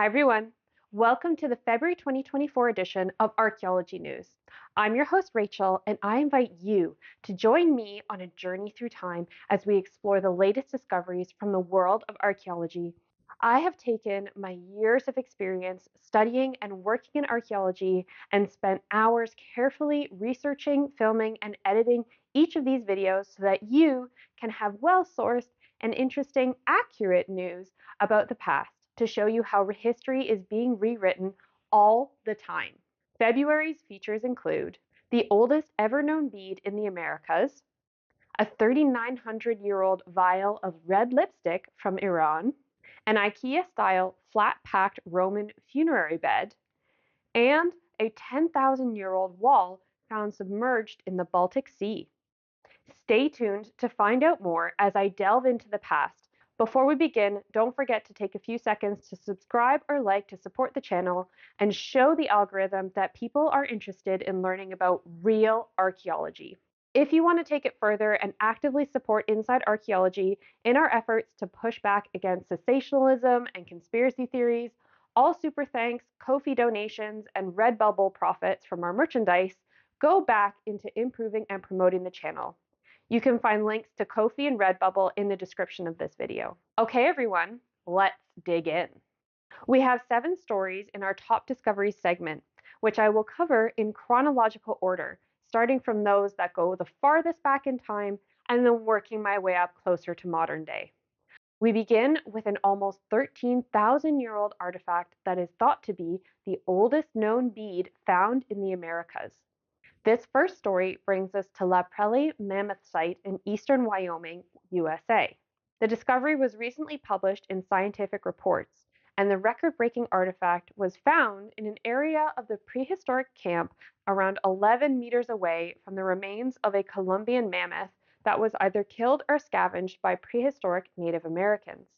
Hi, everyone. Welcome to the February 2024 edition of Archaeology News. I'm your host, Rachel, and I invite you to join me on a journey through time as we explore the latest discoveries from the world of archaeology. I have taken my years of experience studying and working in archaeology and spent hours carefully researching, filming, and editing each of these videos so that you can have well-sourced and interesting, accurate news about the past to show you how history is being rewritten all the time. February's features include the oldest ever known bead in the Americas, a 3,900-year-old vial of red lipstick from Iran, an IKEA-style flat-packed Roman funerary bed, and a 10,000-year-old wall found submerged in the Baltic Sea. Stay tuned to find out more as I delve into the past. Before we begin, don't forget to take a few seconds to subscribe or like to support the channel and show the algorithm that people are interested in learning about real archaeology. If you want to take it further and actively support Inside Archaeology in our efforts to push back against sensationalism and conspiracy theories, all super thanks, Ko-fi donations, and Redbubble profits from our merchandise go back into improving and promoting the channel. You can find links to Ko-fi and Redbubble in the description of this video. Okay, everyone, let's dig in. We have 7 stories in our top discoveries segment, which I will cover in chronological order, starting from those that go the farthest back in time and then working my way up closer to modern day. We begin with an almost 13,000-year-old artifact that is thought to be the oldest known bead found in the Americas. This first story brings us to La Prele Mammoth Site in eastern Wyoming, USA. The discovery was recently published in Scientific Reports, and the record-breaking artifact was found in an area of the prehistoric camp around 11 meters away from the remains of a Columbian mammoth that was either killed or scavenged by prehistoric Native Americans.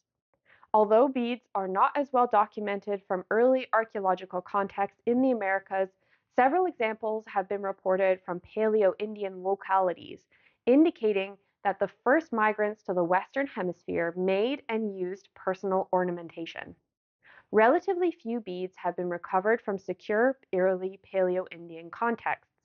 Although beads are not as well documented from early archaeological contexts in the Americas, several examples have been reported from Paleo-Indian localities, indicating that the first migrants to the Western Hemisphere made and used personal ornamentation. Relatively few beads have been recovered from secure early Paleo-Indian contexts.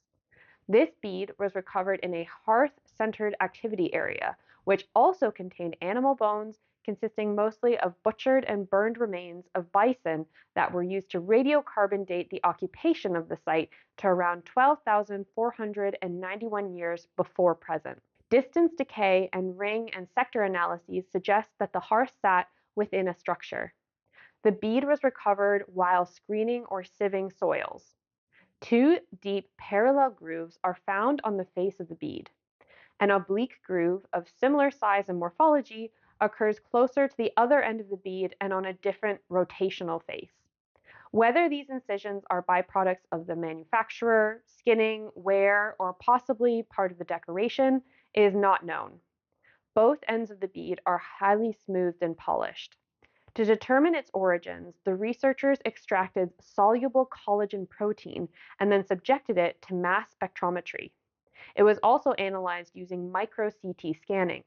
This bead was recovered in a hearth-centered activity area, which also contained animal bones consisting mostly of butchered and burned remains of bison that were used to radiocarbon date the occupation of the site to around 12,491 years before present. Distance decay and ring and sector analyses suggest that the hearth sat within a structure. The bead was recovered while screening or sieving soils. 2 deep parallel grooves are found on the face of the bead. An oblique groove of similar size and morphology occurs closer to the other end of the bead and on a different rotational face. Whether these incisions are byproducts of the manufacturer, skinning, wear, or possibly part of the decoration is not known. Both ends of the bead are highly smoothed and polished. To determine its origins, the researchers extracted soluble collagen protein and then subjected it to mass spectrometry. It was also analyzed using micro-CT scanning.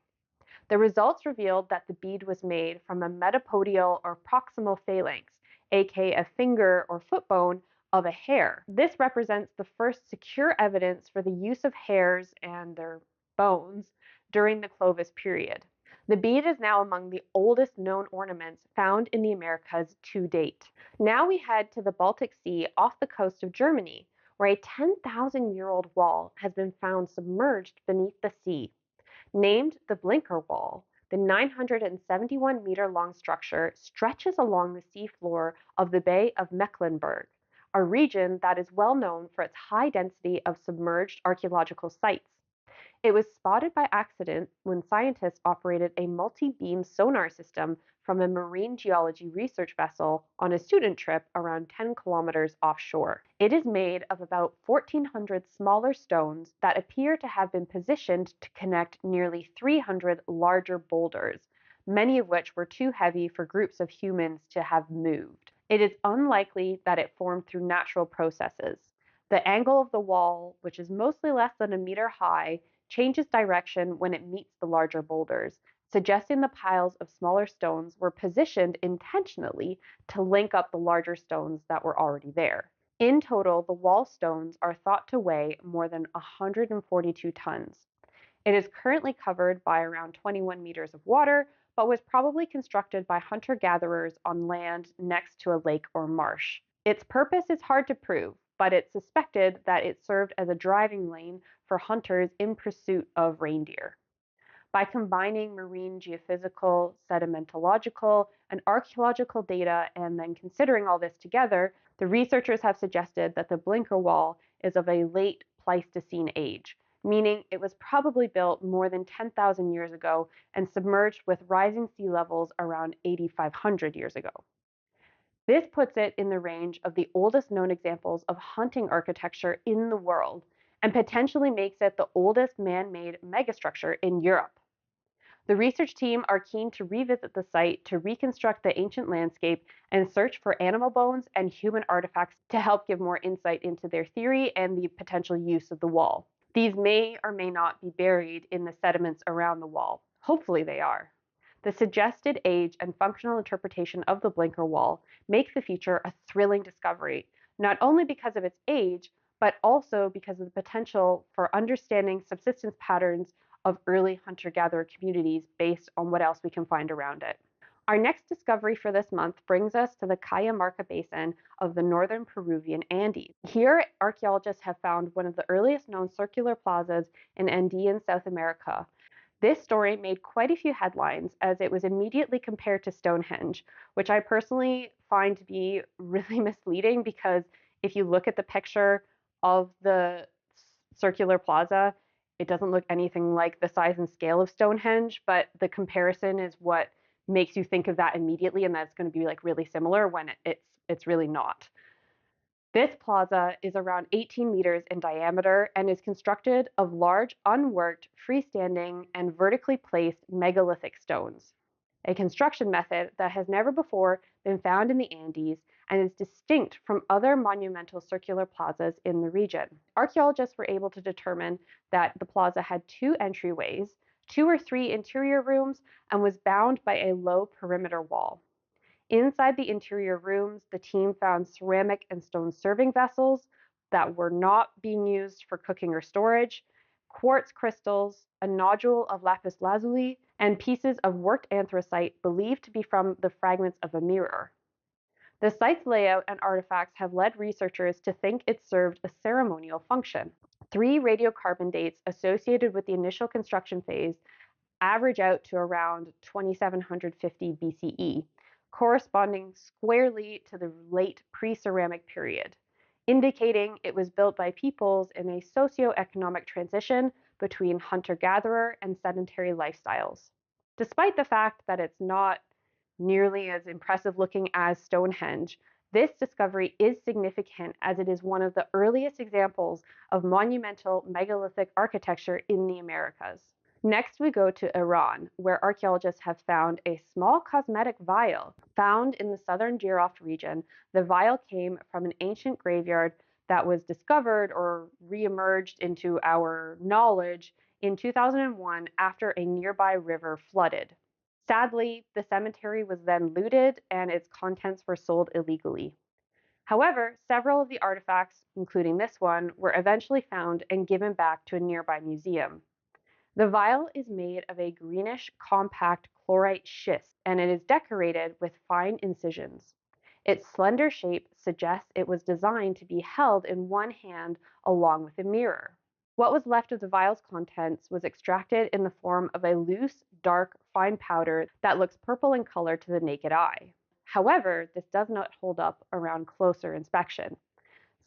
The results revealed that the bead was made from a metapodial or proximal phalanx, aka a finger or foot bone, of a hare. This represents the first secure evidence for the use of hares and their bones during the Clovis period. The bead is now among the oldest known ornaments found in the Americas to date. Now we head to the Baltic Sea off the coast of Germany, where a 10,000-year-old wall has been found submerged beneath the sea. Named the Blinkerwall, the 971-meter-long structure stretches along the seafloor of the Bay of Mecklenburg, a region that is well known for its high density of submerged archaeological sites. It was spotted by accident when scientists operated a multi-beam sonar system from a marine geology research vessel on a student trip around 10 kilometers offshore. It is made of about 1,400 smaller stones that appear to have been positioned to connect nearly 300 larger boulders, many of which were too heavy for groups of humans to have moved. It is unlikely that it formed through natural processes. The angle of the wall, which is mostly less than a meter high, changes direction when it meets the larger boulders, suggesting the piles of smaller stones were positioned intentionally to link up the larger stones that were already there. In total, the wall stones are thought to weigh more than 142 tons. It is currently covered by around 21 meters of water, but was probably constructed by hunter-gatherers on land next to a lake or marsh. Its purpose is hard to prove, but it's suspected that it served as a driving lane for hunters in pursuit of reindeer. By combining marine geophysical, sedimentological, and archaeological data and then considering all this together, the researchers have suggested that the Blinkerwall is of a late Pleistocene age, meaning it was probably built more than 10,000 years ago and submerged with rising sea levels around 8,500 years ago. This puts it in the range of the oldest known examples of hunting architecture in the world and potentially makes it the oldest man-made megastructure in Europe. The research team are keen to revisit the site to reconstruct the ancient landscape and search for animal bones and human artifacts to help give more insight into their theory and the potential use of the wall. These may or may not be buried in the sediments around the wall. Hopefully they are. The suggested age and functional interpretation of the Blinkerwall make the feature a thrilling discovery, not only because of its age, but also because of the potential for understanding subsistence patterns of early hunter-gatherer communities based on what else we can find around it. Our next discovery for this month brings us to the Cajamarca Basin of the northern Peruvian Andes. Here, archaeologists have found one of the earliest known circular plazas in Andean South America. This story made quite a few headlines as it was immediately compared to Stonehenge, which I personally find to be really misleading because if you look at the picture of the circular plaza, it doesn't look anything like the size and scale of Stonehenge, but the comparison is what makes you think of that immediately, and that's going to be like really similar when it's really not. This plaza is around 18 meters in diameter and is constructed of large, unworked, freestanding, and vertically placed megalithic stones, a construction method that has never before been found in the Andes and is distinct from other monumental circular plazas in the region. Archaeologists were able to determine that the plaza had two entryways, 2 or 3 interior rooms, and was bound by a low perimeter wall. Inside the interior rooms, the team found ceramic and stone serving vessels that were not being used for cooking or storage, quartz crystals, a nodule of lapis lazuli, and pieces of worked anthracite believed to be from the fragments of a mirror. The site's layout and artifacts have led researchers to think it served a ceremonial function. 3 radiocarbon dates associated with the initial construction phase average out to around 2750 BCE, corresponding squarely to the late pre-ceramic period, indicating it was built by peoples in a socio-economic transition between hunter-gatherer and sedentary lifestyles. Despite the fact that it's not nearly as impressive looking as Stonehenge, this discovery is significant as it is one of the earliest examples of monumental megalithic architecture in the Americas. Next, we go to Iran, where archaeologists have found a small cosmetic vial. Found in the southern Jiroft region, the vial came from an ancient graveyard that was discovered or re-emerged into our knowledge in 2001 after a nearby river flooded. Sadly, the cemetery was then looted and its contents were sold illegally. However, several of the artifacts, including this one, were eventually found and given back to a nearby museum. The vial is made of a greenish, compact chlorite schist, and it is decorated with fine incisions. Its slender shape suggests it was designed to be held in one hand along with a mirror. What was left of the vial's contents was extracted in the form of a loose, dark, fine powder that looks purple in color to the naked eye. However, this does not hold up around closer inspection.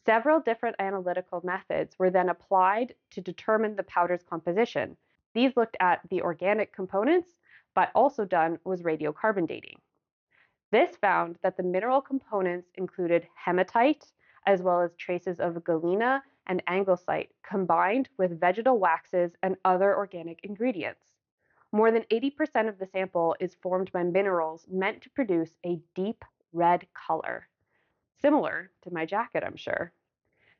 Several different analytical methods were then applied to determine the powder's composition. These looked at the organic components, but also done was radiocarbon dating. This found that the mineral components included hematite, as well as traces of galena and anglesite, combined with vegetal waxes and other organic ingredients. More than 80% of the sample is formed by minerals meant to produce a deep red color. Similar to my jacket, I'm sure.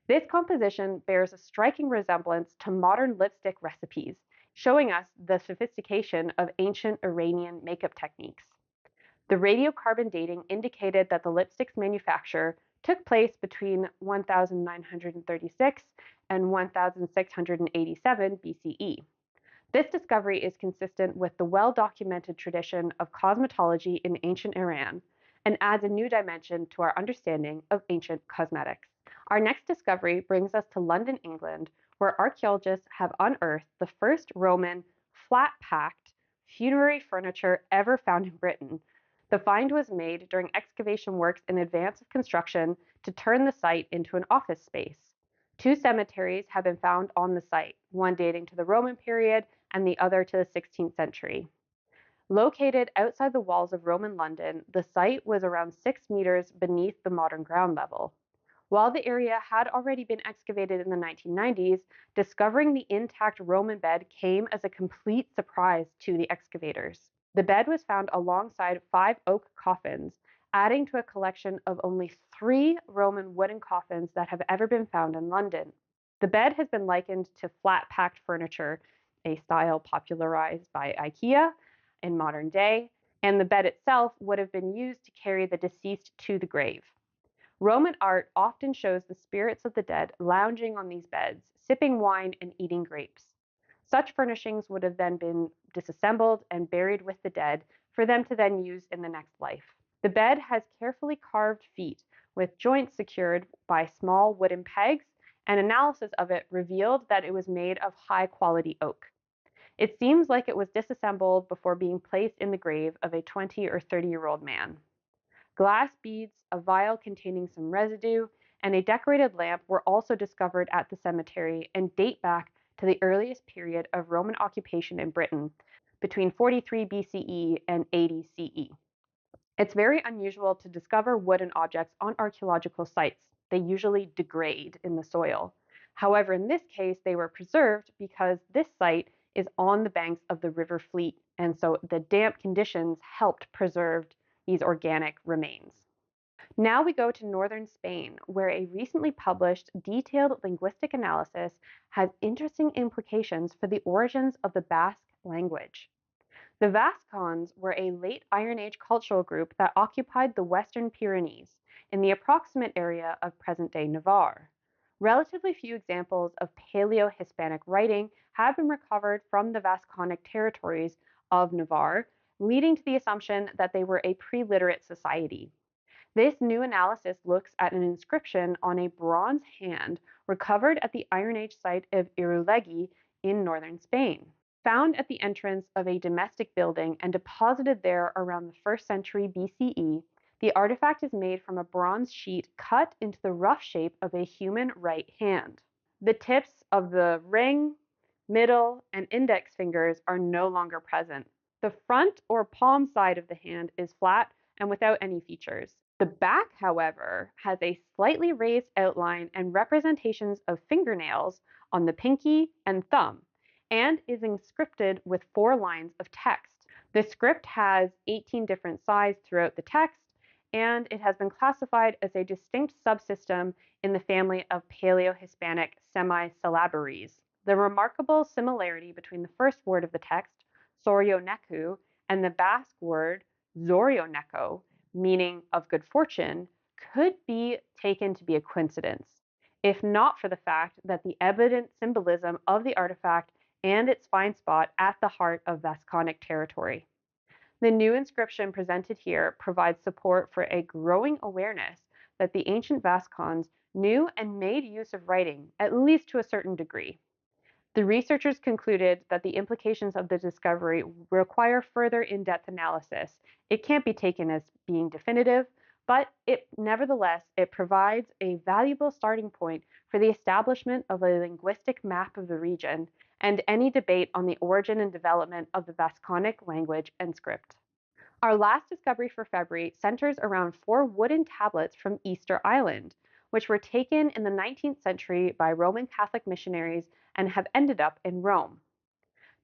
This composition bears a striking resemblance to modern lipstick recipes, showing us the sophistication of ancient Iranian makeup techniques. The radiocarbon dating indicated that the lipstick's manufacture took place between 1936 and 1687 BCE. This discovery is consistent with the well-documented tradition of cosmetology in ancient Iran and adds a new dimension to our understanding of ancient cosmetics. Our next discovery brings us to London, England, where archaeologists have unearthed the first Roman flat-packed funerary furniture ever found in Britain. The find was made during excavation works in advance of construction to turn the site into an office space. Two cemeteries have been found on the site, one dating to the Roman period and the other to the 16th century. Located outside the walls of Roman London, the site was around 6 meters beneath the modern ground level. While the area had already been excavated in the 1990s, discovering the intact Roman bed came as a complete surprise to the excavators. The bed was found alongside 5 oak coffins, adding to a collection of only 3 Roman wooden coffins that have ever been found in London. The bed has been likened to flat-packed furniture, a style popularized by Ikea in modern day, and the bed itself would have been used to carry the deceased to the grave. Roman art often shows the spirits of the dead lounging on these beds, sipping wine and eating grapes. Such furnishings would have then been disassembled and buried with the dead for them to then use in the next life. The bed has carefully carved feet with joints secured by small wooden pegs, and analysis of it revealed that it was made of high-quality oak. It seems like it was disassembled before being placed in the grave of a 20 or 30-year-old man. Glass beads, a vial containing some residue, and a decorated lamp were also discovered at the cemetery and date back to the earliest period of Roman occupation in Britain, between 43 BCE and 80 CE. It's very unusual to discover wooden objects on archaeological sites. They usually degrade in the soil. However, in this case, they were preserved because this site is on the banks of the River Fleet, and so the damp conditions helped preserve these organic remains. Now we go to northern Spain, where a recently published detailed linguistic analysis has interesting implications for the origins of the Basque language. The Vascons were a late Iron Age cultural group that occupied the Western Pyrenees in the approximate area of present-day Navarre. Relatively few examples of Paleo-Hispanic writing have been recovered from the Vasconic territories of Navarre, leading to the assumption that they were a pre-literate society. This new analysis looks at an inscription on a bronze hand recovered at the Iron Age site of Irulegui in northern Spain. Found at the entrance of a domestic building and deposited there around the 1st century BCE, the artifact is made from a bronze sheet cut into the rough shape of a human right hand. The tips of the ring, middle, and index fingers are no longer present. The front or palm side of the hand is flat and without any features. The back, however, has a slightly raised outline and representations of fingernails on the pinky and thumb, and is inscripted with 4 lines of text. The script has 18 different sizes throughout the text, and it has been classified as a distinct subsystem in the family of Paleo-Hispanic semi-syllabaries. The remarkable similarity between the first word of the text, Sorioneku, and the Basque word Zorioneko, meaning of good fortune, could be taken to be a coincidence, if not for the fact that the evident symbolism of the artifact and its fine spot at the heart of Vasconic territory. The new inscription presented here provides support for a growing awareness that the ancient Vascons knew and made use of writing, at least to a certain degree. The researchers concluded that the implications of the discovery require further in-depth analysis. It can't be taken as being definitive, but nevertheless, it provides a valuable starting point for the establishment of a linguistic map of the region and any debate on the origin and development of the Vasconic language and script. Our last discovery for February centers around 4 wooden tablets from Easter Island, which were taken in the 19th century by Roman Catholic missionaries and have ended up in Rome.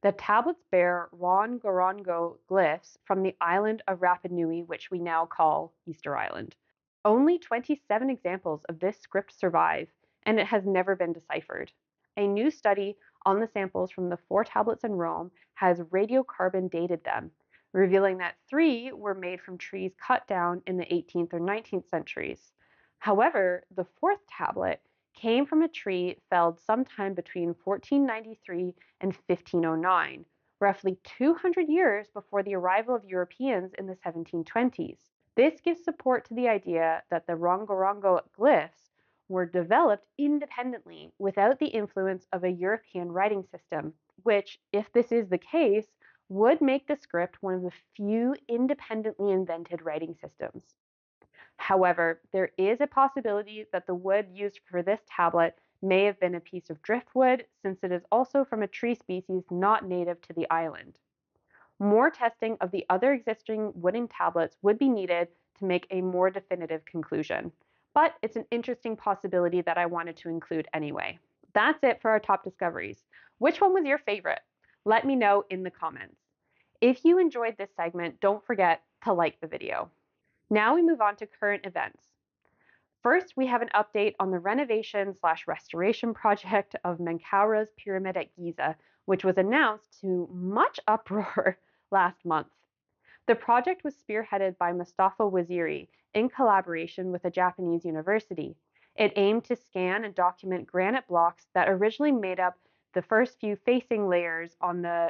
The tablets bear Rongorongo glyphs from the island of Rapa Nui, which we now call Easter Island. Only 27 examples of this script survive, and it has never been deciphered. A new study on the samples from the 4 tablets in Rome has radiocarbon dated them, revealing that 3 were made from trees cut down in the 18th or 19th centuries. However, the 4th tablet came from a tree felled sometime between 1493 and 1509, roughly 200 years before the arrival of Europeans in the 1720s. This gives support to the idea that the Rongorongo glyphs were developed independently without the influence of a European writing system, which, if this is the case, would make the script one of the few independently invented writing systems. However, there is a possibility that the wood used for this tablet may have been a piece of driftwood, since it is also from a tree species not native to the island. More testing of the other existing wooden tablets would be needed to make a more definitive conclusion, but it's an interesting possibility that I wanted to include anyway. That's it for our top discoveries. Which one was your favorite? Let me know in the comments. If you enjoyed this segment, don't forget to like the video. Now we move on to current events. First, we have an update on the renovation/restoration project of Menkaura's pyramid at Giza, which was announced to much uproar last month. The project was spearheaded by Mustafa Waziri in collaboration with a Japanese university. It aimed to scan and document granite blocks that originally made up the first few facing layers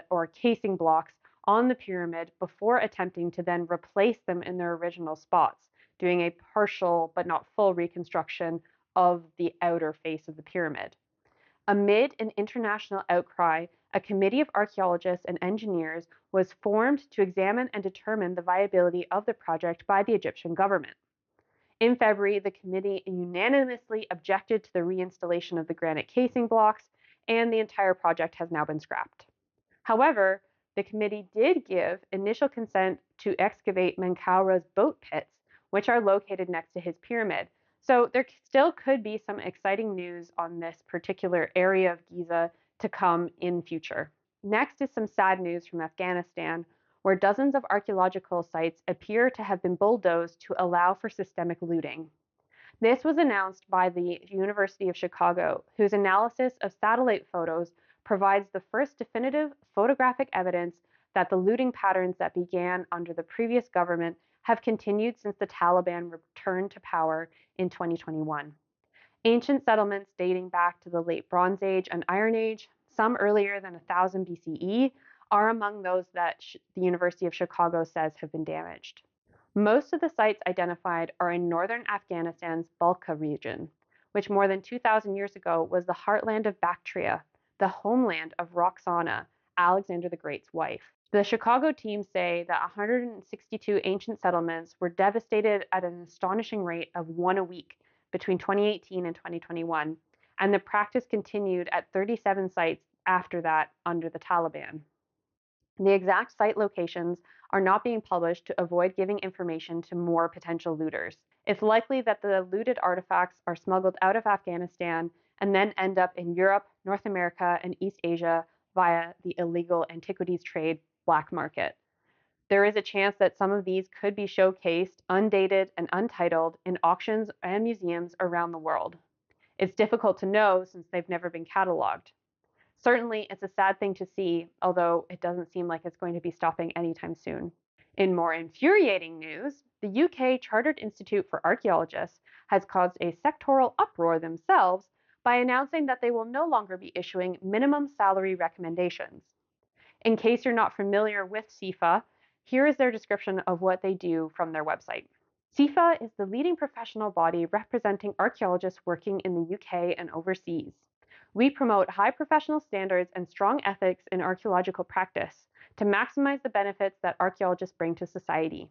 or casing blocks on the pyramid before attempting to then replace them in their original spots, doing a partial but not full reconstruction of the outer face of the pyramid. Amid an international outcry, a committee of archaeologists and engineers was formed to examine and determine the viability of the project by the Egyptian government. In February, the committee unanimously objected to the reinstallation of the granite casing blocks, and the entire project has now been scrapped. However, the committee did give initial consent to excavate Menkaura's boat pits, which are located next to his pyramid. So there still could be some exciting news on this particular area of Giza to come in future. Next is some sad news from Afghanistan, where dozens of archaeological sites appear to have been bulldozed to allow for systemic looting. This was announced by the University of Chicago, whose analysis of satellite photos provides the first definitive photographic evidence that the looting patterns that began under the previous government have continued since the Taliban returned to power in 2021. Ancient settlements dating back to the late Bronze Age and Iron Age, some earlier than 1000 BCE, are among those that the University of Chicago says have been damaged. Most of the sites identified are in northern Afghanistan's Balkha region, which more than 2,000 years ago was the heartland of Bactria, the homeland of Roxana, Alexander the Great's wife. The Chicago team say that 162 ancient settlements were devastated at an astonishing rate of 1 a week between 2018 and 2021, and the practice continued at 37 sites after that under the Taliban. The exact site locations are not being published to avoid giving information to more potential looters. It's likely that the looted artifacts are smuggled out of Afghanistan and then end up in Europe, North America, and East Asia via the illegal antiquities trade black market. There is a chance that some of these could be showcased, undated, and untitled in auctions and museums around the world. It's difficult to know since they've never been cataloged. Certainly, it's a sad thing to see, although it doesn't seem like it's going to be stopping anytime soon. In more infuriating news, the UK Chartered Institute for Archaeologists has caused a sectoral uproar themselves by announcing that they will no longer be issuing minimum salary recommendations. In case you're not familiar with CIFA, here is their description of what they do from their website. CIFA is the leading professional body representing archaeologists working in the UK and overseas. We promote high professional standards and strong ethics in archaeological practice to maximize the benefits that archaeologists bring to society.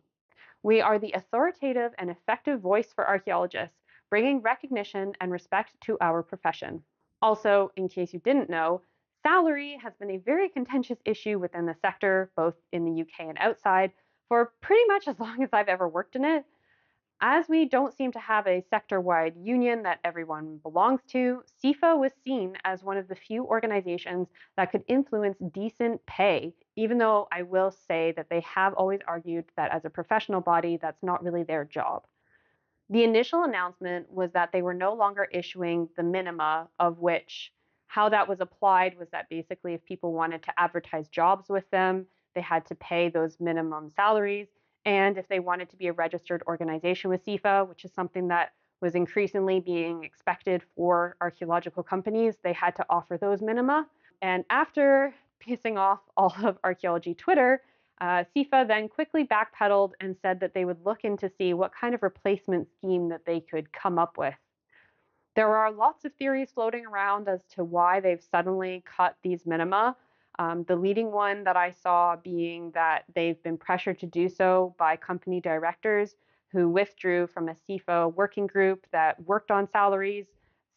We are the authoritative and effective voice for archaeologists, bringing recognition and respect to our profession. Also, in case you didn't know, salary has been a very contentious issue within the sector, both in the UK and outside, for pretty much as long as I've ever worked in it. As we don't seem to have a sector-wide union that everyone belongs to, CIFA was seen as one of the few organizations that could influence decent pay, even though I will say that they have always argued that as a professional body, that's not really their job. The initial announcement was that they were no longer issuing the minima, of which How that was applied was that basically if people wanted to advertise jobs with them, they had to pay those minimum salaries. And if they wanted to be a registered organization with SIFA, which is something that was increasingly being expected for archaeological companies, they had to offer those minima. And after pissing off all of archaeology Twitter, SIFA then quickly backpedaled and said that they would look into see what kind of replacement scheme that they could come up with. There are lots of theories floating around as to why they've suddenly cut these minima. The leading one that I saw being that they've been pressured to do so by company directors who withdrew from a SIFA working group that worked on salaries,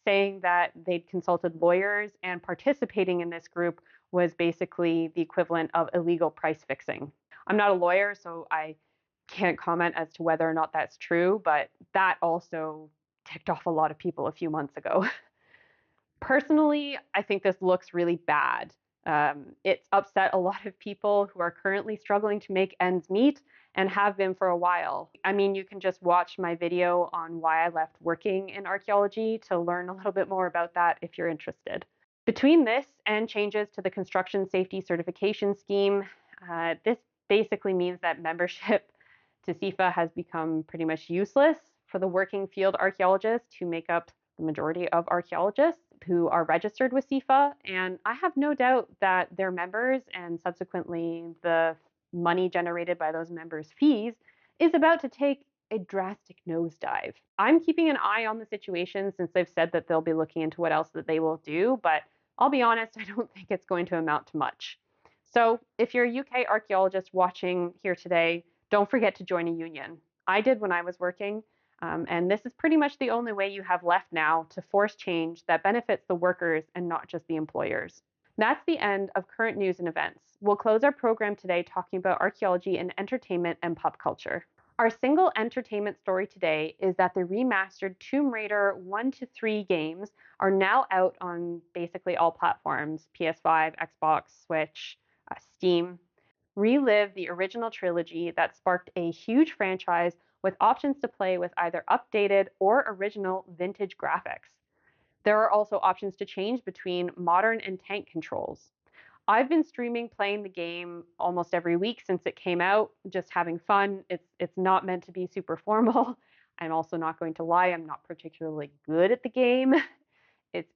saying that they'd consulted lawyers, and participating in this group was basically the equivalent of illegal price fixing. I'm not a lawyer, so I can't comment as to whether or not that's true, but that also ticked off a lot of people a few months ago. Personally, I think this looks really bad. It's upset a lot of people who are currently struggling to make ends meet and have been for a while. I mean, you can just watch my video on why I left working in archaeology to learn a little bit more about that if you're interested. Between this and changes to the construction safety certification scheme, this basically means that membership to SIFA has become pretty much useless for the working field archaeologists who make up the majority of archaeologists who are registered with SIFA. And I have no doubt that their members and subsequently the money generated by those members' fees is about to take a drastic nosedive. I'm keeping an eye on the situation since they've said that they'll be looking into what else that they will do, but I'll be honest, I don't think it's going to amount to much. So if you're a UK archaeologist watching here today, don't forget to join a union. I did when I was working, and this is pretty much the only way you have left now to force change that benefits the workers and not just the employers. That's the end of current news and events. We'll close our program today talking about archaeology and entertainment and pop culture. Our single entertainment story today is that the remastered Tomb Raider 1 to 3 games are now out on basically all platforms: PS5, Xbox, Switch, Steam. Relive the original trilogy that sparked a huge franchise with options to play with either updated or original vintage graphics. There are also options to change between modern and tank controls. I've been streaming playing the game almost every week since it came out, just having fun. It's not meant to be super formal. I'm also not going to lie, I'm not particularly good at the game. It's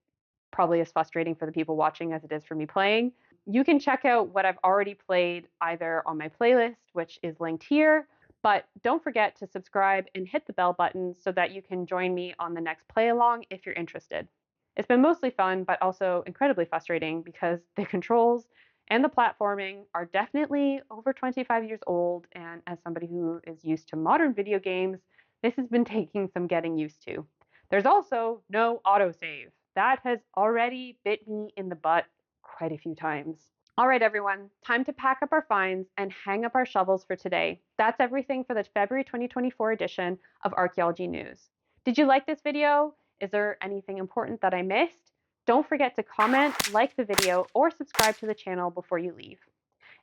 probably as frustrating for the people watching as it is for me playing. You can check out what I've already played either on my playlist, which is linked here, but don't forget to subscribe and hit the bell button so that you can join me on the next play along if you're interested. It's been mostly fun, but also incredibly frustrating because the controls and the platforming are definitely over 25 years old, and as somebody who is used to modern video games, this has been taking some getting used to. There's also no autosave. That has already bit me in the butt quite a few times. All right, everyone, time to pack up our finds and hang up our shovels for today. That's everything for the February 2024 edition of Archaeology News. Did you like this video? Is there anything important that I missed? Don't forget to comment, like the video, or subscribe to the channel before you leave.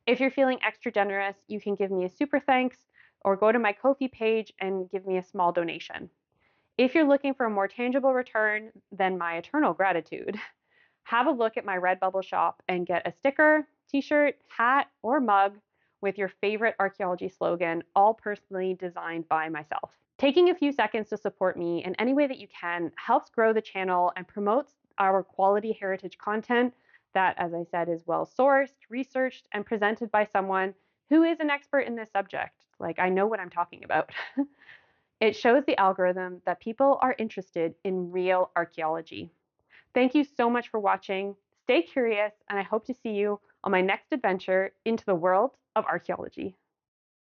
If you're feeling extra generous, you can give me a super thanks or go to my Ko-fi page and give me a small donation. If you're looking for a more tangible return than my eternal gratitude, have a look at my Redbubble shop and get a sticker, t-shirt, hat, or mug with your favorite archaeology slogan, all personally designed by myself. Taking a few seconds to support me in any way that you can helps grow the channel and promotes our quality heritage content that, as I said, is well sourced, researched, and presented by someone who is an expert in this subject. Like, I know what I'm talking about. It shows the algorithm that people are interested in real archaeology. Thank you so much for watching. Stay curious, and I hope to see you on my next adventure into the world of archaeology.